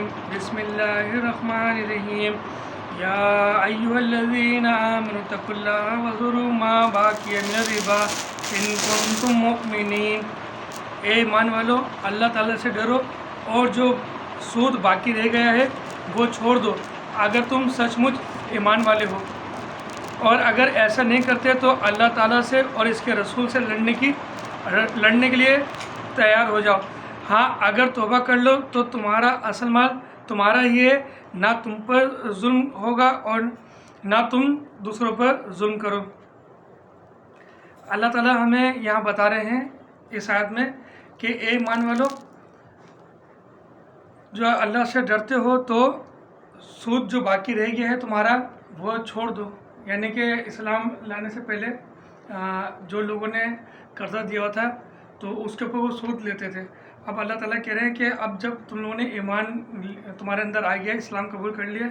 الرجیم بسم اللہ الرحمن الرحیم یا ایھا الذین آمنوا اتقوا اللہ وذروا ما بقی من الربا ان کنتم مؤمنین۔ اے ایمان والو، اللہ تعالیٰ سے ڈرو اور جو سود باقی رہ گیا ہے وہ چھوڑ دو اگر تم سچ مچ ایمان والے ہو، اور اگر ایسا نہیں کرتے تو اللہ تعالیٰ سے اور اس کے رسول سے لڑنے کے لیے تیار ہو جاؤ۔ ہاں، اگر توبہ کر لو تو تمہارا اصل مال تمہارا ہی ہے، نہ تم پر ظلم ہوگا اور نہ تم دوسروں پر ظلم کرو۔ اللہ تعالیٰ ہمیں یہاں بتا رہے ہیں اس آیت میں کہ اے ایمان والو، جو اللہ سے ڈرتے ہو تو سود جو باقی رہ گیا ہے تمہارا وہ چھوڑ دو۔ یعنی کہ اسلام لانے سے پہلے جو لوگوں نے قرضہ دیا ہوا تھا تو اس کے اوپر وہ سود لیتے تھے۔ اب اللہ تعالیٰ کہہ رہے ہیں کہ اب جب تم لوگوں نے ایمان تمہارے اندر آ گیا، اسلام قبول کر لیا،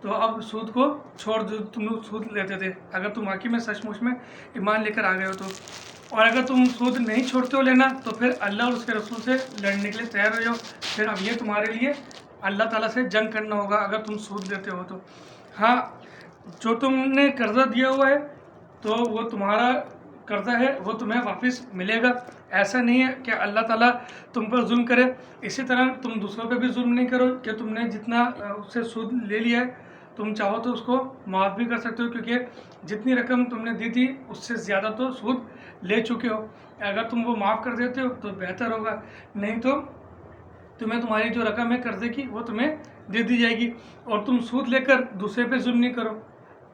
تو اب سود کو چھوڑ دو۔ تم لوگ سود لیتے تھے اگر تم واقعی میں سچ مچ میں ایمان لے کر آ گئے ہو تو، اور اگر تم سود نہیں چھوڑتے ہو لینا تو پھر اللہ اور اس کے رسول سے لڑنے کے لیے تیار ہو جاؤ۔ پھر اب یہ تمہارے لیے اللہ تعالیٰ سے جنگ کرنا ہوگا اگر تم سود لیتے ہو تو۔ ہاں، جو تم نے قرضہ دیا ہوا ہے تو وہ تمہارا قرضہ ہے، وہ تمہیں واپس ملے گا۔ ایسا نہیں ہے کہ اللہ تعالیٰ تم پر ظلم کرے۔ اسی طرح تم دوسروں پہ بھی ظلم نہیں کرو کہ تم نے جتنا اس سے سود لے لیا ہے تم چاہو تو اس کو معاف بھی کر سکتے ہو، کیونکہ جتنی رقم تم نے دی تھی اس سے زیادہ تو سود لے چکے ہو۔ اگر تم وہ معاف کر دیتے ہو تو بہتر ہوگا، نہیں تو تمہیں تمہاری جو رقم ہے قرضے کی وہ تمہیں دے دی جائے گی۔ اور تم سود لے کر دوسرے پہ ظلم نہیں کرو،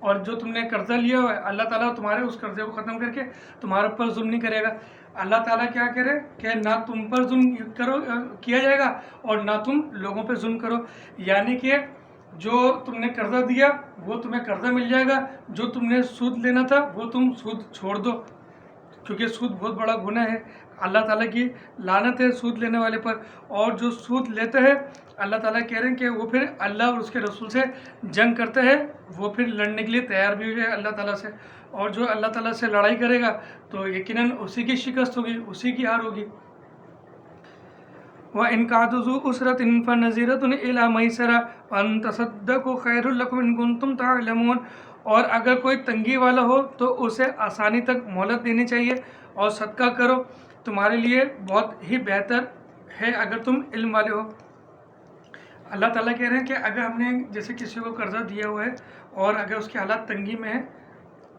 اور جو تم نے قرضہ لیا ہوا ہے اللہ تعالیٰ تمہارے اس قرضے کو ختم کر کے تمہارے اوپر ظلم نہیں کرے گا۔ اللہ تعالیٰ کیا کرے کہ نہ تم پر ظلم کیا جائے گا اور نہ تم لوگوں پہ ظلم کرو۔ یعنی کہ جو تم نے قرضہ دیا وہ تمہیں قرضہ مل جائے گا، جو تم نے سود لینا تھا وہ تم سود چھوڑ دو، کیونکہ سود بہت بڑا گناہ ہے۔ اللہ تعالیٰ کی لعنت ہے سود لینے والے پر، اور جو سود لیتا ہے اللہ تعالیٰ کہہ رہے ہیں کہ وہ پھر اللہ اور اس کے رسول سے جنگ کرتا ہے، وہ پھر لڑنے کے لیے تیار بھی ہے اللہ تعالیٰ سے، اور جو اللہ تعالیٰ سے لڑائی کرے گا تو یقیناً اسی کی شکست ہوگی، اسی کی ہار ہوگی۔ وَإِنْ كَانَ ذُو عُسْرَةٍ فَنَظِرَةٌ إِلَىٰ مَيْسَرَةٍ وَأَن تَصَدَّقُوا خَيْرٌ لَكُمْ إِن كُنتُمْ تَعْلَمُونَ۔ اور اگر کوئی تنگی والا ہو تو اسے آسانی تک مہلت دینی چاہیے، اور صدقہ کرو تمہارے لیے بہت ہی بہتر ہے اگر تم علم والے ہو۔ اللہ تعالیٰ کہہ رہے ہیں کہ اگر ہم نے جیسے کسی کو قرضہ دیا ہوا ہے اور اگر اس کے حالات تنگی میں ہیں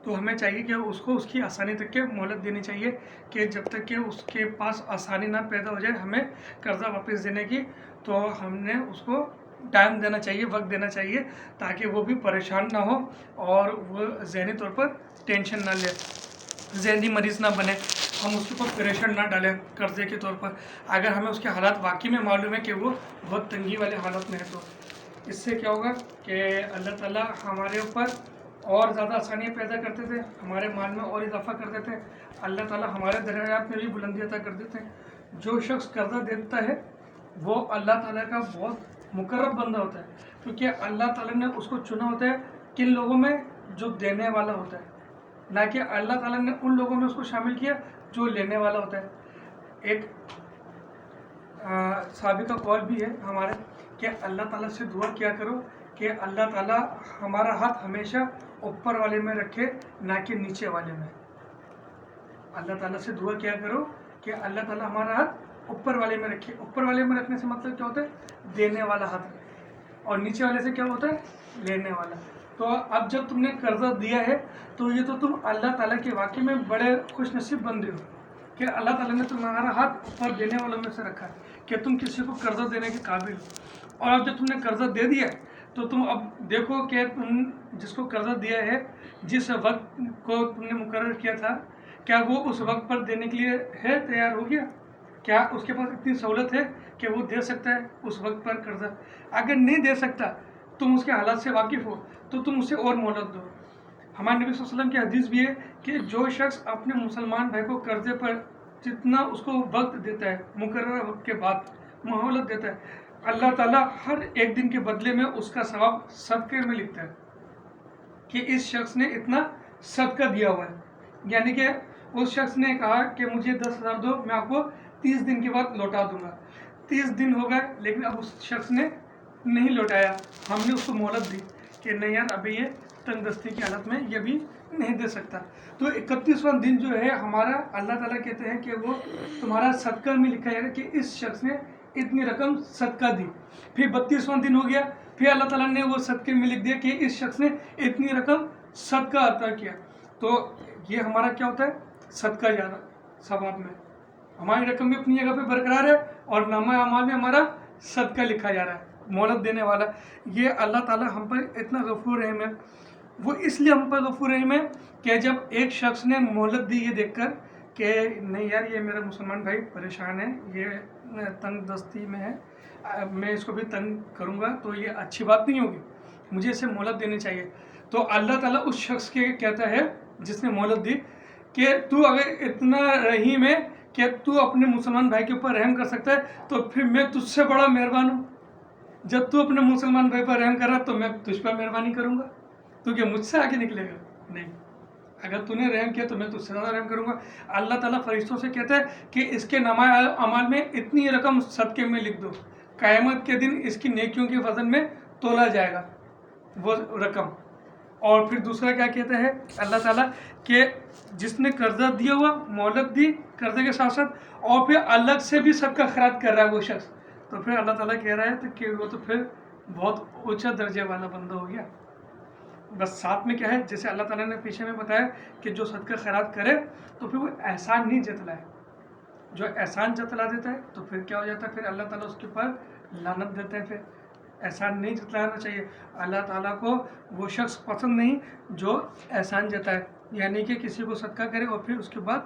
تو ہمیں چاہیے کہ اس کو اس کی آسانی تک کے مہلت دینی چاہیے، کہ جب تک کہ اس کے پاس آسانی نہ پیدا ہو جائے ہمیں قرضہ واپس دینے کی، تو ہم نے اس کو ٹائم دینا چاہیے، وقت دینا چاہیے، تاکہ وہ بھی پریشان نہ ہو اور وہ ذہنی طور پر ٹینشن نہ لے، ذہنی مریض نہ بنے، ہم اس کے اوپر پریشر نہ ڈالیں قرضے کے طور پر۔ اگر ہمیں اس کے حالات واقعی میں معلوم ہے کہ وہ بہت تنگی والے حالت میں ہے تو اس سے کیا ہوگا کہ اللہ تعالیٰ ہمارے اوپر اور زیادہ آسانیاں پیدا کرتے تھے، ہمارے مال میں اور اضافہ کر دیتے ہیں، اللہ تعالیٰ ہمارے درجات میں بھی بلندی عطا کر دیتے ہیں۔ جو شخص قرضہ دیتا ہے وہ اللہ تعالیٰ کا بہت مقرب بندہ ہوتا ہے، کیونکہ اللہ تعالیٰ نے اس کو چنا ہوتا ہے کن لوگوں میں، جو دینے والا ہوتا ہے، نہ کہ اللہ تعالیٰ نے ان لوگوں میں اس کو شامل کیا جو لینے والا ہوتا ہے۔ ایک صحابی کا قول بھی ہے ہمارے کہ اللہ تعالیٰ سے دعا کیا کرو کہ اللہ تعالیٰ ہمارا ہاتھ ہمیشہ اوپر والے میں رکھے نہ کہ نیچے والے میں۔ اللہ تعالیٰ سے دعا کیا کرو کہ اللہ تعالیٰ ہمارا ہاتھ اوپر والے میں رکھے۔ اوپر والے میں رکھنے سے مطلب کیا ہوتا ہے؟ دینے والا ہاتھ، اور نیچے والے سے کیا ہوتا ہے؟ لینے والا۔ تو اب جب تم نے قرضہ دیا ہے تو یہ تو تم اللہ تعالیٰ کے واقعے میں بڑے خوش نصیب بندے ہو کہ اللہ تعالیٰ نے تمہارا ہاتھ اوپر دینے والوں میں سے رکھا ہے کہ تم کسی کو قرضہ دینے کے قابل ہو۔ اور اب جب تم نے قرضہ دے دیا تو تم اب دیکھو کہ تم جس کو قرضہ دیا ہے، جس وقت کو تم نے مقرر کیا تھا، کیا وہ اس وقت پر دینے کے لیے ہے تیار ہو گیا؟ کیا اس کے پاس اتنی سہولت ہے کہ وہ دے سکتا ہے اس وقت پر قرضہ؟ اگر نہیں دے سکتا، تم اس کے حالات سے واقف ہو تو تم اسے اور مہلت دو۔ ہمارے نبی صلی اللہ علیہ وسلم کی حدیث بھی ہے کہ جو شخص اپنے مسلمان بھائی کو قرضے پر جتنا اس کو وقت دیتا ہے، مقررہ وقت کے بعد مہلت دیتا ہے، اللہ تعالیٰ ہر ایک دن کے بدلے میں اس کا ثواب صدقے میں لکھتا ہے کہ اس شخص نے اتنا صدقہ دیا ہوا ہے۔ یعنی کہ اس شخص نے کہا کہ مجھے 10,000 دو، میں آپ کو 30 دن کے بعد لوٹا دوں گا۔ 30 دن ہو گئے لیکن اب اس شخص نے نہیں لوٹایا, ہم نے اس کو مہلت دی کہ نہیں یار ابھی یہ تنگ دستی کی حالت میں یہ بھی نہیں دے سکتا. تو 31واں دن جو ہے ہمارا اللہ تعالیٰ کہتے ہیں کہ وہ تمہارا صدقہ میں لکھا جائے گا کہ اس شخص نے اتنی رقم صدقہ دی. پھر 32واں دن ہو گیا, پھر اللہ تعالیٰ نے وہ صدقے میں لکھ دیا کہ اس شخص نے اتنی رقم صدقہ عطا کیا. تو یہ ہمارا کیا ہوتا ہے, صدقہ جارہ ثواب میں ہماری رقم بھی اپنی جگہ پہ برقرار ہے اور نامہ اعمال میں ہمارا صدقہ لکھا جا رہا ہے, مہلت دینے والا. یہ اللہ تعالیٰ ہم پر اتنا غفور رحیم ہے. وہ اس لیے ہم پر غفور رحیم ہے کہ جب ایک شخص نے مہلت دی یہ دیکھ کر کہ نہیں یار یہ میرا مسلمان بھائی پریشان ہے, یہ تنگ دستی میں ہے, میں اس کو بھی تنگ کروں گا تو یہ اچھی بات نہیں ہوگی, مجھے اسے مہلت دینی چاہیے. تو اللہ تعالیٰ اس شخص کے کہتا ہے جس نے مہلت دی کہ تو اگر اتنا رحیم ہے کہ تو اپنے مسلمان بھائی کے اوپر رحم کر سکتا ہے تو پھر میں تجھ سے بڑا مہربان ہوں. جب تو اپنے مسلمان بھائی پر رحم کر رہا تو میں تجھ پر مہربانی کروں گا, تو کیا مجھ سے آگے نکلے گا؟ نہیں, اگر تو نے رحم کیا تو میں تجھ سے زیادہ رحم کروں گا. اللہ تعالیٰ فرشتوں سے کہتا ہے کہ اس کے نامہ اعمال میں اتنی رقم صدقے میں لکھ دو, قیامت کے دن اس کی نیکیوں کے وزن میں تولا جائے گا وہ رقم. اور پھر دوسرا کیا کہتا ہے اللہ تعالیٰ کہ جس نے قرضہ دیا ہوا, مہلت دی قرضے کے ساتھ ساتھ, اور پھر الگ سے بھی صدقہ خیرات کر رہا ہے وہ شخص, تو پھر اللہ تعالیٰ کہہ رہا ہے کہ وہ تو پھر بہت اونچا درجے والا بندہ ہو گیا. بس ساتھ میں کیا ہے, جیسے اللہ تعالیٰ نے پیچھے میں بتایا کہ جو صدقہ خیرات کرے تو پھر وہ احسان نہیں جتلائے. جو احسان جتلا دیتا ہے تو پھر کیا ہو جاتا ہے, پھر اللہ تعالیٰ اس کے اوپر لعنت دیتے ہیں. پھر احسان نہیں جتلانا چاہیے. اللہ تعالیٰ کو وہ شخص پسند نہیں جو احسان جتائے, یعنی کہ کسی کو صدقہ کرے اور پھر اس کے بعد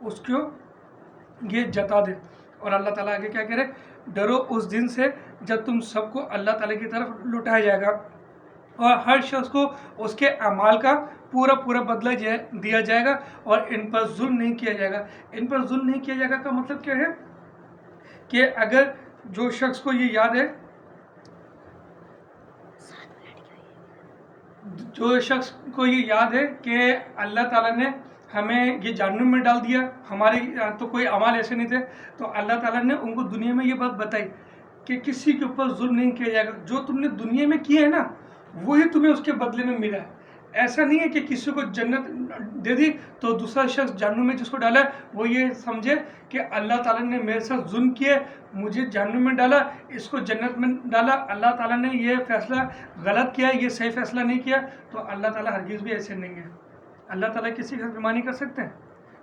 اس کو یہ جتا دے. اور اللہ تعالیٰ آگے کیا کہہ رہے, ڈرو اس دن سے جب تم سب کو اللہ تعالیٰ کی طرف لوٹایا جائے گا اور ہر شخص کو اس کے اعمال کا پورا پورا بدلہ دیا جائے گا اور ان پر ظلم نہیں کیا جائے گا. ان پر ظلم نہیں کیا جائے گا کا مطلب کیا ہے کہ اگر جو شخص کو یہ یاد ہے, جو شخص کو یہ یاد ہے کہ اللہ تعالیٰ نے ہمیں یہ جہنم میں ڈال دیا, ہمارے تو کوئی اعمال ایسے نہیں تھے, تو اللہ تعالیٰ نے ان کو دنیا میں یہ بات بتائی کہ کسی کے اوپر ظلم نہیں کیا جائے گا. جو تم نے دنیا میں کیا ہے نا وہی تمہیں اس کے بدلے میں ملا ہے. ایسا نہیں ہے کہ کسی کو جنت دے دی تو دوسرا شخص جہنم میں جس کو ڈالا ہے وہ یہ سمجھے کہ اللہ تعالیٰ نے میرے ساتھ ظلم کیا, مجھے جہنم میں ڈالا, اس کو جنت میں ڈالا, اللہ تعالیٰ نے یہ فیصلہ غلط کیا, یہ صحیح فیصلہ نہیں کیا. تو اللہ تعالیٰ ہرگز بھی ایسے نہیں ہے. اللہ تعالیٰ کسی کا بےمانی کر سکتے ہیں؟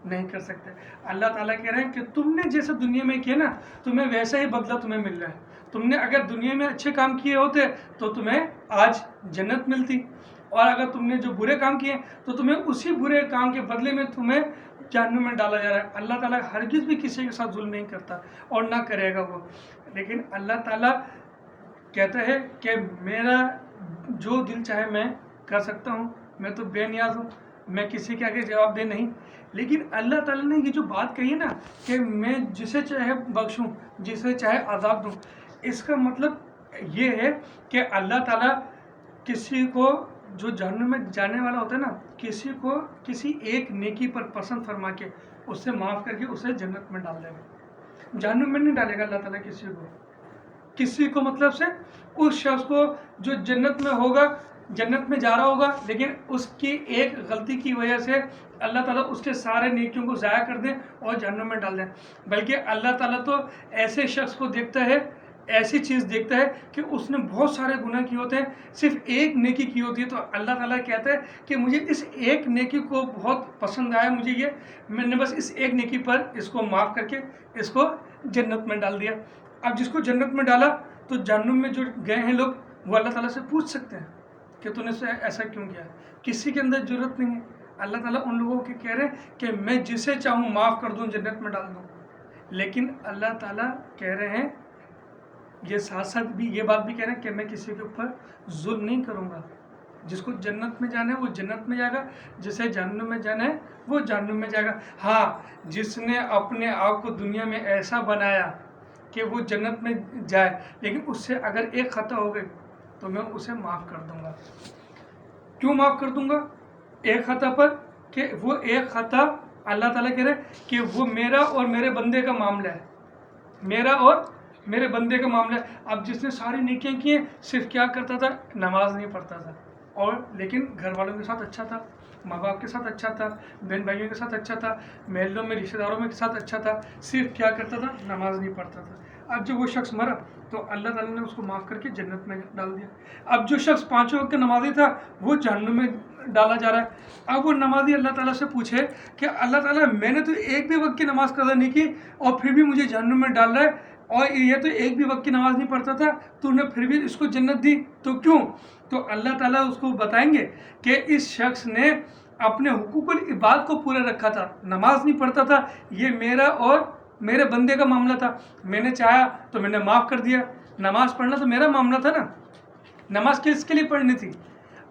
نہیں کر سکتے. اللہ تعالیٰ کہہ رہے ہیں کہ تم نے جیسے دنیا میں کیا نا تمہیں ویسا ہی بدلہ تمہیں مل رہا ہے. تم نے اگر دنیا میں اچھے کام کیے ہوتے تو تمہیں آج جنت ملتی, اور اگر تم نے جو برے کام کیے تو تمہیں اسی برے کام کے بدلے میں تمہیں جہنم میں ڈالا جا رہا ہے. اللہ تعالیٰ ہرگز بھی کسی کے ساتھ ظلم نہیں کرتا اور نہ کرے گا وہ. لیکن اللہ تعالیٰ کہتا ہے کہ میرا جو دل چاہے میں کر سکتا ہوں, میں تو بے نیاز ہوں, میں کسی کے آگے جواب دے نہیں. لیکن اللہ تعالیٰ نے یہ جو بات کہی ہے نا کہ میں جسے چاہے بخشوں, جسے چاہے عذاب دوں, اس کا مطلب یہ ہے کہ اللہ تعالیٰ کسی کو جو جہنم میں جانے والا ہوتا ہے نا, کسی کو کسی ایک نیکی پر پسند فرما کے اس سے معاف کر کے اسے جنت میں ڈال دے گا. جہنم میں نہیں ڈالے گا اللہ تعالیٰ کسی کو مطلب سے اس شخص کو جو جنت میں ہوگا, جنت میں جا رہا ہوگا, لیکن اس کی ایک غلطی کی وجہ سے اللہ تعالیٰ اس کے سارے نیکیوں کو ضائع کر دیں اور جہنم میں ڈال دیں. بلکہ اللہ تعالیٰ تو ایسے شخص کو دیکھتا ہے, ایسی چیز دیکھتا ہے کہ اس نے بہت سارے گناہ کیے ہوتے ہیں, صرف ایک نیکی کی ہوتی ہے, تو اللہ تعالیٰ کہتا ہے کہ مجھے اس ایک نیکی کو بہت پسند آیا, مجھے یہ میں نے بس اس ایک نیکی پر اس کو معاف کر کے اس کو جنت میں ڈال دیا. اب جس کو جنت میں ڈالا تو جہنم میں جو گئے ہیں لوگ وہ اللہ تعالیٰ سے پوچھ سکتے ہیں کہ تو نے ایسا کیوں کیا. کسی کے اندر ضرورت نہیں ہے. اللہ تعالیٰ ان لوگوں کے کہہ رہے ہیں کہ میں جسے چاہوں معاف کر دوں, جنت میں ڈال دوں. لیکن اللہ تعالیٰ کہہ رہے ہیں یہ ساتھ ساتھ بھی یہ بات بھی کہہ رہے ہیں کہ میں کسی کے اوپر ظلم نہیں کروں گا. جس کو جنت میں جانا ہے وہ جنت میں جائے گا, جسے جہنم میں جانا ہے وہ جہنم میں جائے گا. ہاں, جس نے اپنے آپ کو دنیا میں ایسا بنایا کہ وہ جنت میں جائے, لیکن اس سے اگر ایک خطا ہو گئی تو میں اسے معاف کر دوں گا. کیوں معاف کر دوں گا؟ ایک خطا پر, کہ وہ ایک خطا اللہ تعالیٰ کہہ رہے کہ وہ میرا اور میرے بندے کا معاملہ ہے, میرا اور میرے بندے کا معاملہ ہے. اب جس نے ساری نیکیاں کی ہیں صرف کیا کرتا تھا, نماز نہیں پڑھتا تھا, اور لیکن گھر والوں کے ساتھ اچھا تھا, ماں باپ کے ساتھ اچھا تھا, بہن بھائیوں کے ساتھ اچھا تھا, محلوں میں رشتہ داروں کے ساتھ اچھا تھا, صرف کیا کرتا تھا, نماز نہیں پڑھتا تھا. اب جب وہ شخص مرا تو اللہ تعالیٰ نے اس کو معاف کر کے جنت میں ڈال دیا. اب جو شخص 5 وقت کا نمازی تھا وہ جہنم میں ڈالا جا رہا ہے. اب وہ نمازی اللہ تعالیٰ سے پوچھے کہ اللہ تعالیٰ میں نے تو ایک بھی وقت کی نماز قضا نہیں کی اور پھر بھی مجھے جہنم میں ڈال رہا ہے, اور یہ تو ایک بھی وقت کی نماز نہیں پڑھتا تھا, تو نے پھر بھی اس کو جنت دی, تو کیوں؟ تو اللہ تعالیٰ اس کو بتائیں گے کہ اس شخص نے اپنے حقوق العباد کو پورا رکھا تھا, نماز نہیں پڑھتا تھا, یہ میرا اور میرے بندے کا معاملہ تھا, میں نے چاہا تو میں نے معاف کر دیا. نماز پڑھنا تو میرا معاملہ تھا نا, نماز کس کے لیے پڑھنی تھی؟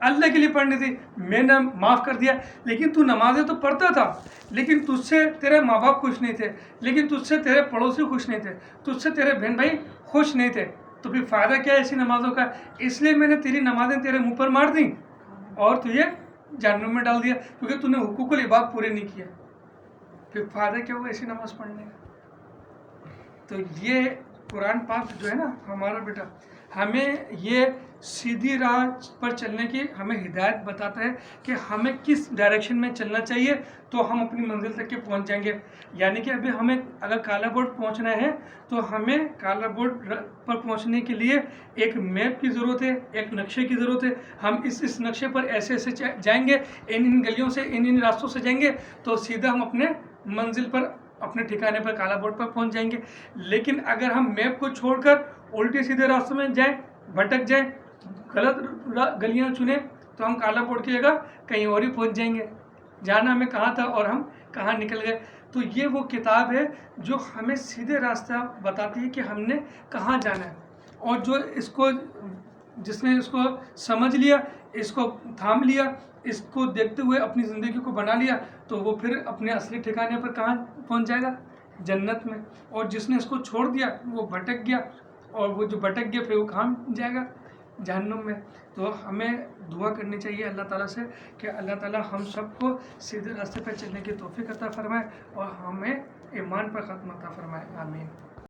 اللہ کے لیے پڑھنی تھی, میں نے معاف کر دیا. لیکن تو نمازیں تو پڑھتا تھا, لیکن تجھ سے تیرے ماں باپ خوش نہیں تھے, لیکن تجھ سے تیرے پڑوسی خوش نہیں تھے, تجھ سے تیرے بہن بھائی خوش نہیں تھے, تو پھر فائدہ کیا ہے ایسی نمازوں کا؟ اس لیے میں نے تیری نمازیں تیرے منہ پر مار دیں اور تجھے جہنم میں ڈال دیا, کیونکہ تو نے حقوق العباد پورے نہیں کیا. پھر فائدہ کیا ہوا ایسی نماز پڑھنے کا؟ تو یہ قرآن پاک جو ہے نا ہمارا بیٹا, ہمیں یہ سیدھی راہ پر چلنے کی ہمیں ہدایت بتاتا ہے کہ ہمیں کس ڈائریکشن میں چلنا چاہیے تو ہم اپنی منزل تک کے پہنچ جائیں گے. یعنی کہ ابھی ہمیں اگر کالا بورڈ پہنچنا ہے تو ہمیں کالا بورڈ پر پہنچنے کے لیے ایک میپ کی ضرورت ہے, ایک نقشے کی ضرورت ہے. ہم اس نقشے پر ایسے ایسے جائیں گے, ان گلیوں سے ان راستوں سے جائیں گے تو سیدھا ہم اپنے منزل پر, اپنے ٹھکانے پر, کالا بورڈ پر پہنچ جائیں گے. لیکن اگر ہم میپ کو چھوڑ کر الٹے سیدھے راستوں میں جائیں, بھٹک جائیں, غلط گلیاں چنیں, تو ہم کالا بورڈ کی جگہ کہیں اور ہی پہنچ جائیں گے, جانا ہمیں کہاں تھا اور ہم کہاں نکل گئے. تو یہ وہ کتاب ہے جو ہمیں سیدھے راستہ بتاتی ہے کہ ہم نے کہاں جانا ہے, اور جو جس نے اس کو سمجھ لیا, اس کو تھام لیا, اس کو دیکھتے ہوئے اپنی زندگی کو بنا لیا, تو وہ پھر اپنے اصلی ٹھکانے پر کہاں پہنچ جائے گا؟ جنت میں. اور جس نے اس کو چھوڑ دیا وہ بھٹک گیا, اور وہ جو بھٹک گیا پھر وہ کہاں جائے گا؟ جہنم میں. تو ہمیں دعا کرنی چاہیے اللہ تعالیٰ سے کہ اللہ تعالیٰ ہم سب کو سیدھے راستے پر چلنے کی توفیق عطا فرمائے اور ہمیں ایمان پر ختم عطا فرمائے. آمین.